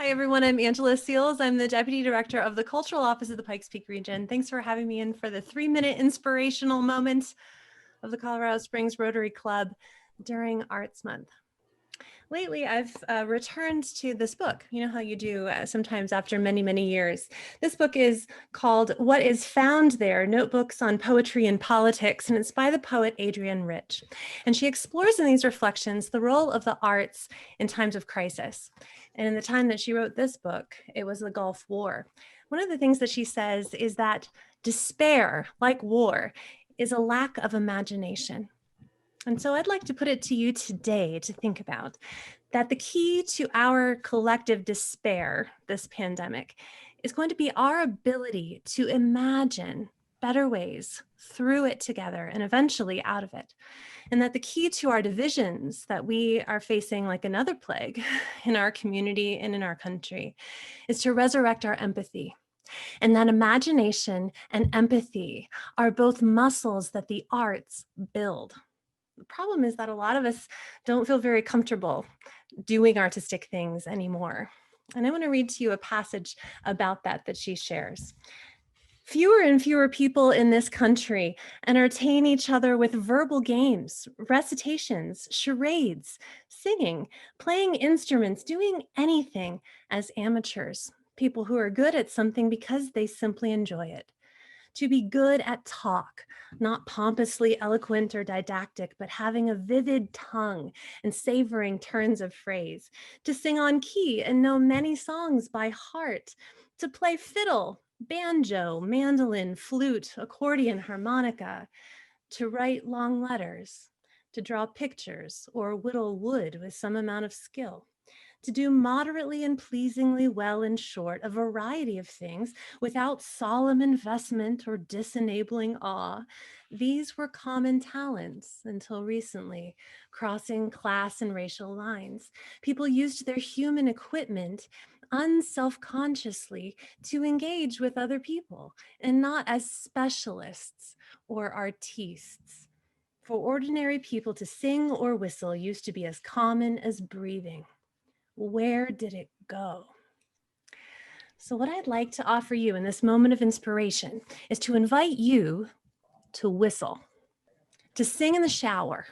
everyone. I'm Angela Seals. I'm the Deputy Director of the Cultural Office of the Pikes Peak region. Thanks for having me in for the 3-minute inspirational moment of the Colorado Springs Rotary Club during Arts Month. Lately, I've returned to this book. You know how you do sometimes after many, many years. This book is called What is Found There? Notebooks on Poetry and Politics, and it's by the poet Adrienne Rich. And she explores in these reflections the role of the arts in times of crisis. And in the time that she wrote this book, it was the Gulf War. One of the things that she says is that despair, like war, is a lack of imagination. And so I'd like to put it to you today to think about that the key to our collective despair this pandemic is going to be our ability to imagine better ways through it together and eventually out of it. And that the key to our divisions that we are facing like another plague in our community and in our country is to resurrect our empathy. And that imagination and empathy are both muscles that the arts build. The problem is that a lot of us don't feel very comfortable doing artistic things anymore. And I want to read to you a passage about that she shares. Fewer and fewer people in this country entertain each other with verbal games, recitations, charades, singing, playing instruments, doing anything as amateurs, people who are good at something because they simply enjoy it. To be good at talk, not pompously eloquent or didactic, but having a vivid tongue and savoring turns of phrase, to sing on key and know many songs by heart, to play fiddle, banjo, mandolin, flute, accordion, harmonica, to write long letters, to draw pictures or whittle wood with some amount of skill, to do moderately and pleasingly well in short a variety of things without solemn investment or disenabling awe. These were common talents until recently, crossing class and racial lines. People used their human equipment unselfconsciously to engage with other people and not as specialists or artistes. For ordinary people to sing or whistle used to be as common as breathing. Where did it go? So what I'd like to offer you in this moment of inspiration is to invite you to whistle, to sing in the shower,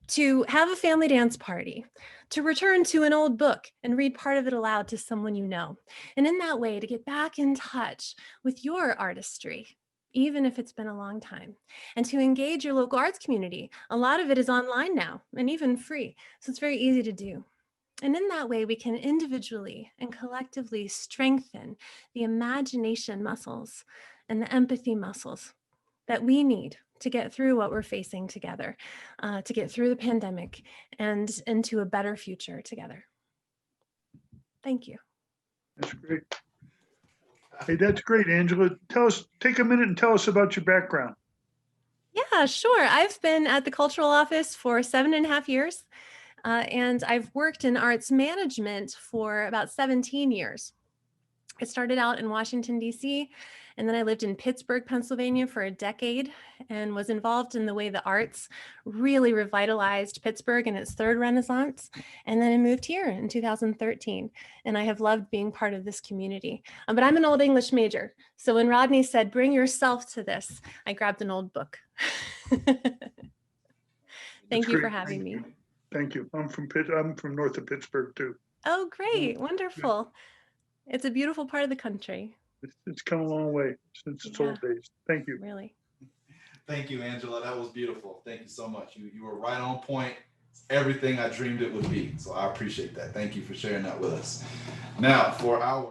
to have a family dance party, to return to an old book and read part of it aloud to someone you know. And in that way, to get back in touch with your artistry, even if it's been a long time, and to engage your local arts community. A lot of it is online now and even free, so it's very easy to do. And in that way, we can individually and collectively strengthen the imagination muscles and the empathy muscles that we need to get through what we're facing together, to get through the pandemic and into a better future together. Thank you. That's great. Hey, that's great, Angela. Take a minute and tell us about your background. Yeah, sure. I've been at the cultural office for 7.5 years. And I've worked in arts management for about 17 years. I started out in Washington, D.C., and then I lived in Pittsburgh, Pennsylvania for a decade and was involved in the way the arts really revitalized Pittsburgh in its third renaissance. And then I moved here in 2013, and I have loved being part of this community. But I'm an old English major, so when Rodney said, "Bring yourself to this," I grabbed an old book. Thank you for having me. Thank you. I'm from north of Pittsburgh too. Oh, great. Wonderful. It's a beautiful part of the country. It's come a long way since its old days. Thank you. Really. Thank you, Angela. That was beautiful. Thank you so much. You were right on point. Everything I dreamed it would be. So I appreciate that. Thank you for sharing that with us. Now for our